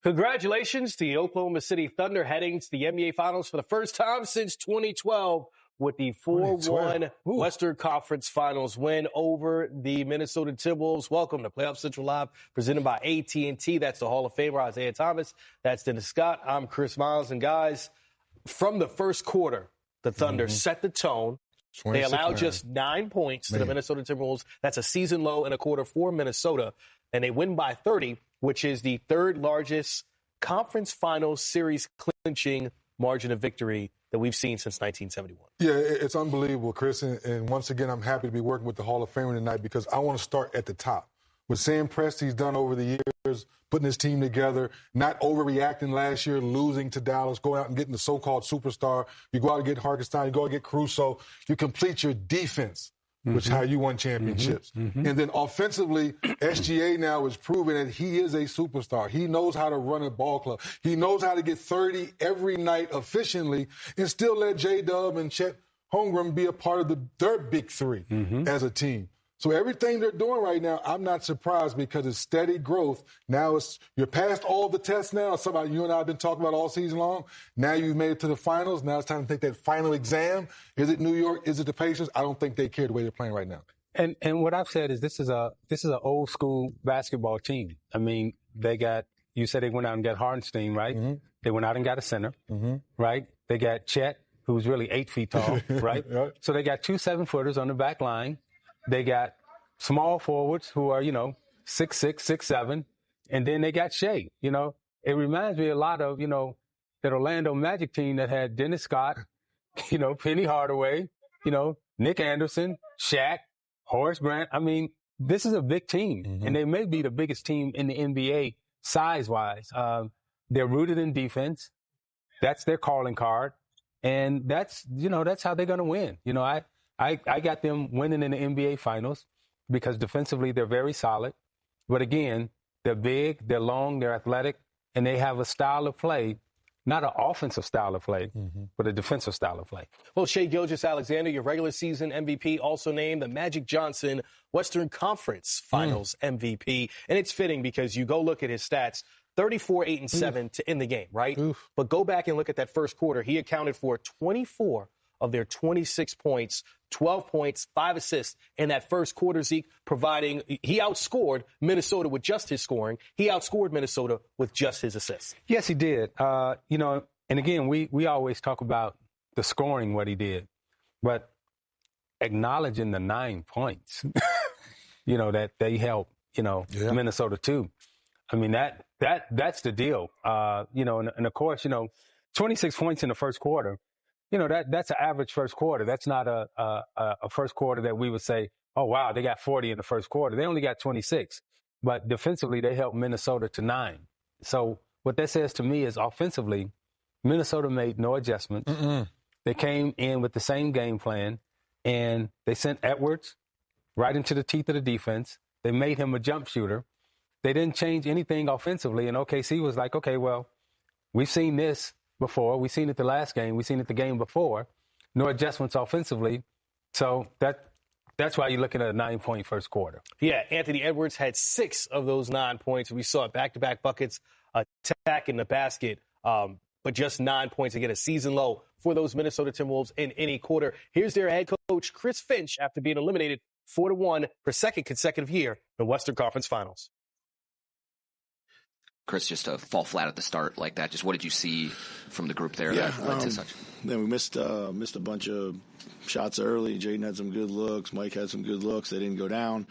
Congratulations to the Oklahoma City Thunder heading to the NBA Finals for the first time since 2012 with the 4-1 Western Conference Finals win over the Minnesota Timberwolves. Welcome to Playoff Central Live, presented by AT&T. That's the Hall of Famer, Isaiah Thomas. That's Dennis Scott. I'm Chris Miles. And guys, from the first quarter, the Thunder set the tone. They allowed just 9 points to the Minnesota Timberwolves. That's a season low in a quarter for Minnesota. And they win by 30, which is the third largest conference finals series clinching margin of victory that we've seen since 1971. Yeah, it's unbelievable, Chris. And once again, I'm happy to be working with the Hall of Famer tonight because I want to start at the top. With Sam Presti's done over the years, putting his team together, not overreacting last year, losing to Dallas, going out and getting the so-called superstar. You go out and get Hartenstein, you go out and get Caruso. You complete your defense, which is how you won championships. And then offensively, SGA now is proving that he is a superstar. He knows how to run a ball club. He knows how to get 30 every night efficiently and still let J-Dub and Chet Holmgren be a part of their big three as a team. So everything they're doing right now, I'm not surprised because it's steady growth. Now you're past all the tests now. Something you and I have been talking about all season long. Now you've made it to the finals. Now it's time to take that final exam. Is it New York? Is it the Pacers? I don't think they care the way they're playing right now. And what I've said is this is an old school basketball team. I mean, you said they went out and got Hartenstein, right? They went out and got a center, right? They got Chet, who's really 8 feet tall, right? So they got 2 7-footers on the back line. They got small forwards who are, 6'6", 6'7", and then they got Shai. It reminds me a lot of, that Orlando Magic team that had Dennis Scott, Penny Hardaway, Nick Anderson, Shaq, Horace Grant. I mean, this is a big team, and they may be the biggest team in the NBA size-wise. They're rooted in defense. That's their calling card, and that's how they're going to win. I got them winning in the NBA Finals because defensively they're very solid. But again, they're big, they're long, they're athletic, and they have a style of play, not an offensive style of play, but a defensive style of play. Well, Shai Gilgeous-Alexander, your regular season MVP, also named the Magic Johnson Western Conference Finals MVP. And it's fitting because you go look at his stats, 34, 8, and 7 to end the game, right? But go back and look at that first quarter. He accounted for 24 of their 26 points, 12 points, 5 assists in that first quarter, Zeke, he outscored Minnesota with just his scoring. He outscored Minnesota with just his assists. Yes, he did. And again, we always talk about the scoring, what he did, but acknowledging the 9 points, that they helped, Minnesota too. I mean, that's the deal. And of course, 26 points in the first quarter. That's an average first quarter. That's not a first quarter that we would say, oh, wow, they got 40 in the first quarter. They only got 26. But defensively, they helped Minnesota to 9. So what that says to me is offensively, Minnesota made no adjustments. They came in with the same game plan, and they sent Edwards right into the teeth of the defense. They made him a jump shooter. They didn't change anything offensively, and OKC was like, okay, well, we've seen this before. We've seen it the last game. We've seen it the game before. No adjustments offensively. So that's why you're looking at a 9-point first quarter. Yeah, Anthony Edwards had 6 of those 9 points. We saw back-to-back buckets, attack in the basket, but just 9 points. Again, a season low for those Minnesota Timberwolves in any quarter. Here's their head coach, Chris Finch, after being eliminated 4-1 for second consecutive year in the Western Conference Finals. Chris, just to fall flat at the start like that, just what did you see from the group there that led to such? Then we missed a bunch of shots early. Jaden had some good looks. Mike had some good looks. They didn't go down.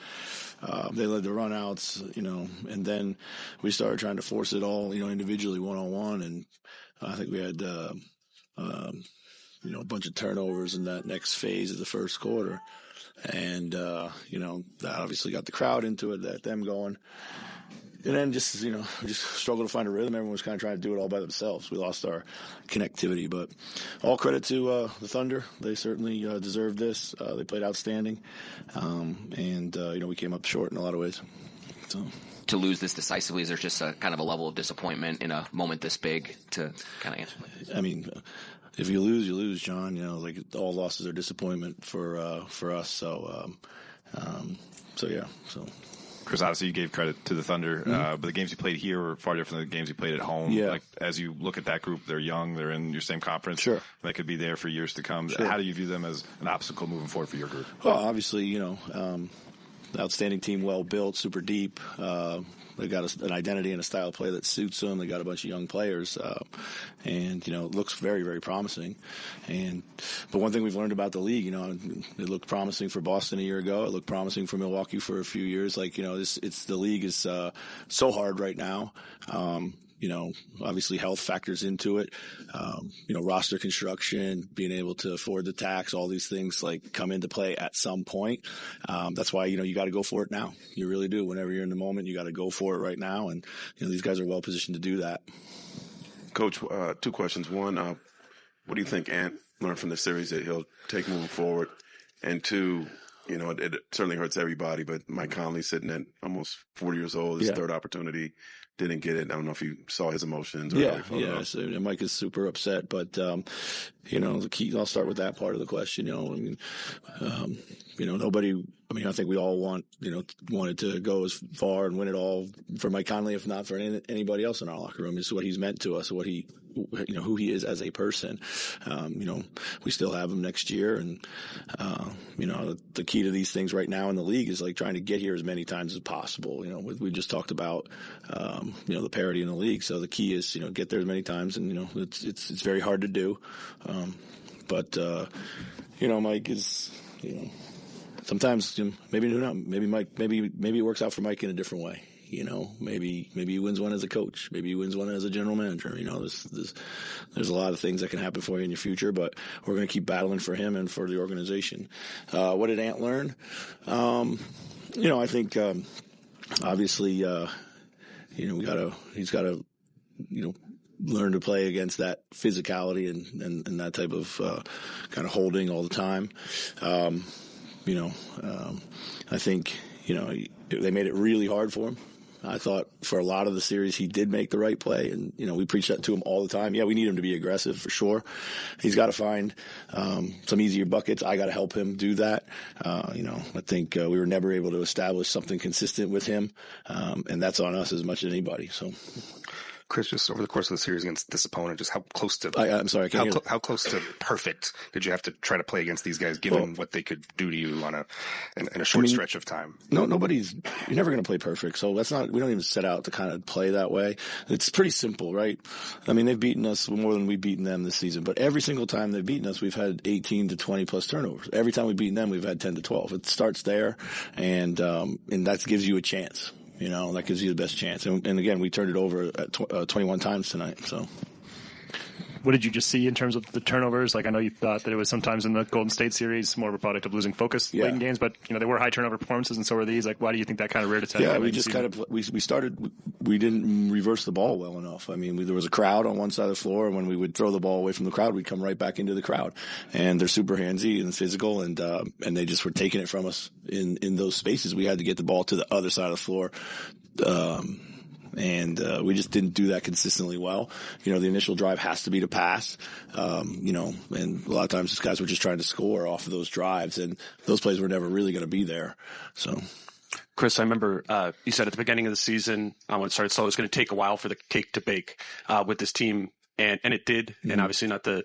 They led the runouts, and then we started trying to force it all, individually, one-on-one. And I think we had, a bunch of turnovers in that next phase of the first quarter. And, that obviously got the crowd into it, them going. And then just struggled to find a rhythm. Everyone was kind of trying to do it all by themselves. We lost our connectivity. But all credit to the Thunder. They certainly deserved this. They played outstanding. We came up short in a lot of ways. So. To lose this decisively, is there just a kind of a level of disappointment in a moment this big to kind of answer? I mean, if you lose, you lose, John. All losses are disappointment for us. So. Chris, obviously you gave credit to the Thunder, but the games you played here were far different than the games you played at home. Yeah. Like, as you look at that group, they're young, they're in your same conference. Sure. They could be there for years to come. Sure. How do you view them as an obstacle moving forward for your group? Well, obviously, outstanding team, well built, super deep. They got an identity and a style of play that suits them. They got a bunch of young players, and it looks very, very promising. But one thing we've learned about the league, it looked promising for Boston a year ago. It looked promising for Milwaukee for a few years. The league is so hard right now. Obviously health factors into it. Roster construction, being able to afford the tax, all these things come into play at some point. That's why, you got to go for it now. You really do. Whenever you're in the moment, you got to go for it right now. And, these guys are well positioned to do that. Coach, 2 questions. One, what do you think Ant learned from the series that he'll take moving forward? And 2, it certainly hurts everybody, but Mike Conley sitting at almost 40 years old, his third opportunity, didn't get it. I don't know if you saw his emotions. Or So Mike is super upset, but the key. I'll start with that part of the question. Nobody. I think we all wanted to go as far and win it all for Mike Conley, if not for anybody else in our locker room. It's what he's meant to us, who he is as a person. We still have him next year, and the key to these things right now in the league is trying to get here as many times as possible. We just talked about the parity in the league, so the key is get there as many times, and it's very hard to do, but Mike is sometimes maybe it works out for Mike in a different way. Maybe he wins one as a coach. Maybe he wins one as a general manager. There's a lot of things that can happen for you in your future, but we're going to keep battling for him and for the organization. What did Ant learn? I think obviously he's got to learn to play against that physicality and that type of kind of holding all the time. I think they made it really hard for him. I thought for a lot of the series he did make the right play, and we preach that to him all the time. Yeah, we need him to be aggressive for sure. He's got to find some easier buckets. I got to help him do that. I think we were never able to establish something consistent with him, and that's on us as much as anybody. So. Chris, just over the course of the series against this opponent, just how close to I'm sorry, how close to perfect did you have to try to play against these guys, given what they could do to you in a short stretch of time? No, you're never going to play perfect. So we don't even set out to kind of play that way. It's pretty simple, right? They've beaten us more than we've beaten them this season, but every single time they've beaten us, we've had 18 to 20 plus turnovers. Every time we've beaten them, we've had 10 to 12. It starts there, and that gives you a chance. That gives you the best chance. And again, we turned it over at 21 times tonight. So, what did you just see in terms of the turnovers? I know you thought that it was sometimes in the Golden State series more of a product of losing focus late in games, but they were high turnover performances, and so were these. Why do you think that kind of reared its head? Yeah, we just we didn't reverse the ball well enough. There was a crowd on one side of the floor, and when we would throw the ball away from the crowd, we'd come right back into the crowd. And they're super handsy and physical, and they just were taking it from us in those spaces. We had to get the ball to the other side of the floor. And we just didn't do that consistently well. The initial drive has to be to pass, and a lot of times these guys were just trying to score off of those drives, and those plays were never really going to be there. So, Chris, I remember you said at the beginning of the season when it started slow, it was going to take a while for the cake to bake with this team, and it did, and obviously not the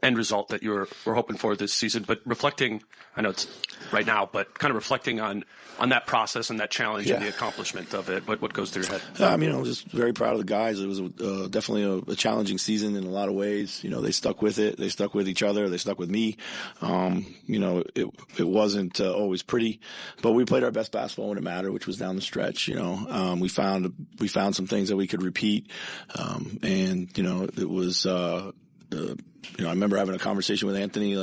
end result that you were hoping for this season. But reflecting, I know it's right now, but kind of reflecting on that process and that challenge and the accomplishment of it, what goes through your head? I was just very proud of the guys. It was definitely a challenging season in a lot of ways. They stuck with it. They stuck with each other. They stuck with me. It wasn't always pretty, but we played our best basketball when it mattered, which was down the stretch. We found some things that we could repeat, and it was. I remember having a conversation with Anthony,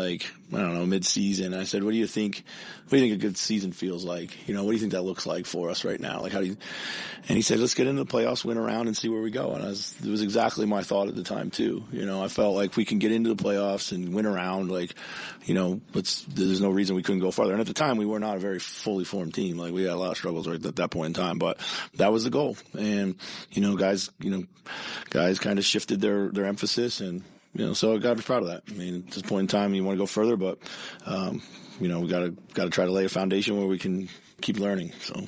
mid-season. I said, what do you think a good season feels like? What do you think that looks like for us right now? And he said, let's get into the playoffs, win around, and see where we go. And it was exactly my thought at the time too. I felt like we can get into the playoffs and win around, there's no reason we couldn't go farther. And at the time, we were not a very fully formed team. We had a lot of struggles right at that point in time, but that was the goal. And, guys kind of shifted their emphasis, and, so I got to be proud of that. At this point in time, you want to go further, but, we got to try to lay a foundation where we can keep learning. So.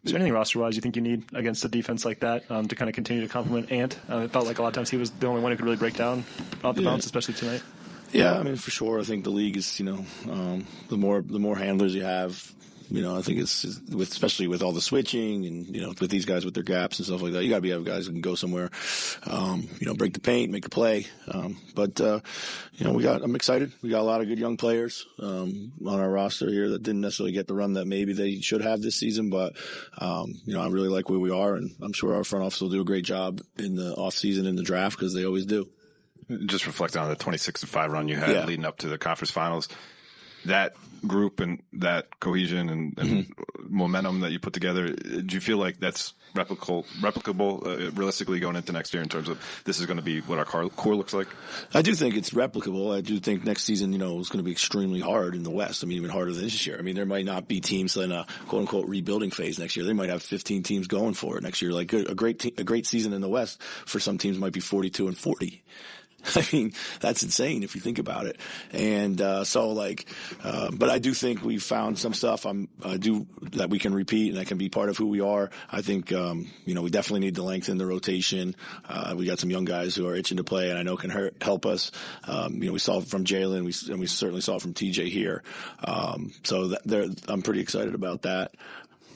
Is there anything roster-wise you think you need against a defense like that to kind of continue to complement Ant? It felt like a lot of times he was the only one who could really break down off the bounce, especially tonight. Yeah, I mean, for sure. I think the league is, the more handlers you have, I think especially with all the switching and, with these guys with their gaps and stuff like that, you got to have guys who can go somewhere, break the paint, make a play. I'm excited. We got a lot of good young players, on our roster here that didn't necessarily get the run that maybe they should have this season. But, I really like where we are, and I'm sure our front office will do a great job in the off season in the draft because they always do. Just reflecting on the 26-5 run you had leading up to the conference finals, that group and that cohesion and momentum that you put together, do you feel like that's replicable realistically going into next year in terms of this is going to be what our core looks like? I do think it's replicable. I do think next season, is going to be extremely hard in the West. I mean, even harder than this year. I mean, there might not be teams in a quote unquote rebuilding phase next year. They might have 15 teams going for it next year. Like a great season in the West for some teams might be 42-40. I mean, that's insane if you think about it. And, but I do think we've found some stuff that we can repeat and that can be part of who we are. I think, we definitely need to lengthen the rotation. We got some young guys who are itching to play and I know can help us. We saw it from Jalen and we certainly saw it from TJ here. I'm pretty excited about that.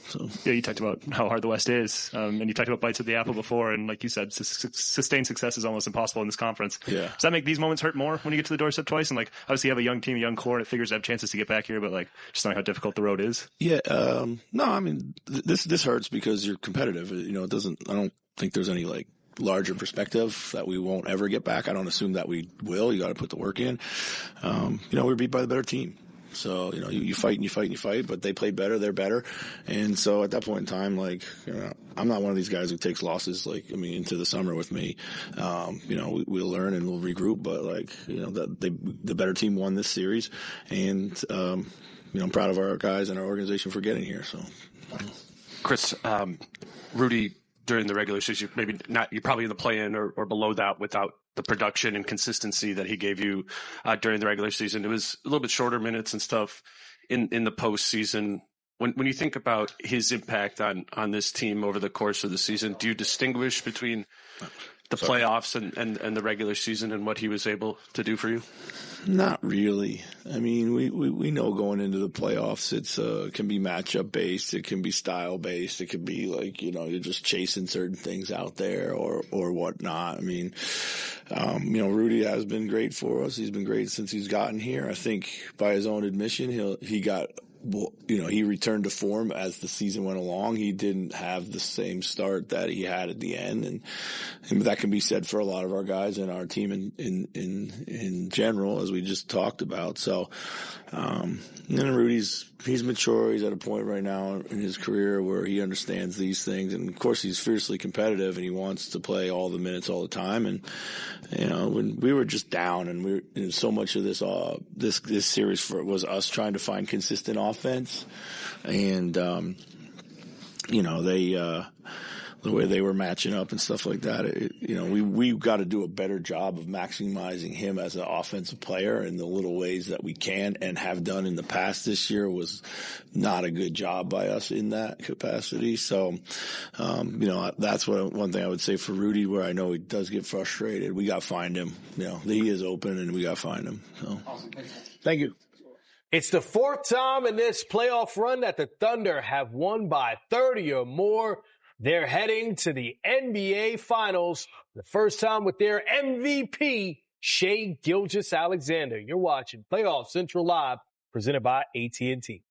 So. Yeah, you talked about how hard the West is, and you talked about bites of the apple before, and like you said, sustained success is almost impossible in this conference. Yeah. Does that make these moments hurt more when you get to the doorstep twice? And obviously you have a young team, a young core, and it figures to have chances to get back here, but just knowing how difficult the road is. Yeah. No, I mean, this hurts because you're competitive. I don't think there's any larger perspective that we won't ever get back. I don't assume that we will. You got to put the work in. We're beat by the better team. So, you fight and you fight and you fight, but they play better, they're better. And so at that point in time, I'm not one of these guys who takes losses, into the summer with me. We'll learn and we'll regroup, but the better team won this series. And, I'm proud of our guys and our organization for getting here. So, Chris, Rudy, during the regular season, maybe not, you're probably in the play-in or below that without the production and consistency that he gave you during the regular season. It was a little bit shorter minutes and stuff in the postseason. When you think about his impact on this team over the course of the season, do you distinguish between the playoffs and the regular season and what he was able to do for you? Not really. I mean, we know going into the playoffs, it can be matchup based. It can be style based. It could be you're just chasing certain things out there or whatnot. I mean, Rudy has been great for us. He's been great since he's gotten here. I think by his own admission, he returned to form as the season went along. He didn't have the same start that he had at the end. And that can be said for a lot of our guys and our team in general, as we just talked about. So, Rudy's mature. He's at a point right now in his career where he understands these things. And of course he's fiercely competitive and he wants to play all the minutes all the time. And, when we were just down and so much of this series was us trying to find consistent offense. And, the way they were matching up and stuff like that, we've got to do a better job of maximizing him as an offensive player in the little ways that we can and have done in the past. This year was not a good job by us in that capacity. So, that's one thing I would say for Rudy, where I know he does get frustrated. We got to find him. He is open and we got to find him. So, thank you. It's the fourth time in this playoff run that the Thunder have won by 30 or more. They're heading to the NBA Finals, the first time with their MVP, Shai Gilgeous-Alexander. You're watching Playoff Central Live, presented by AT&T.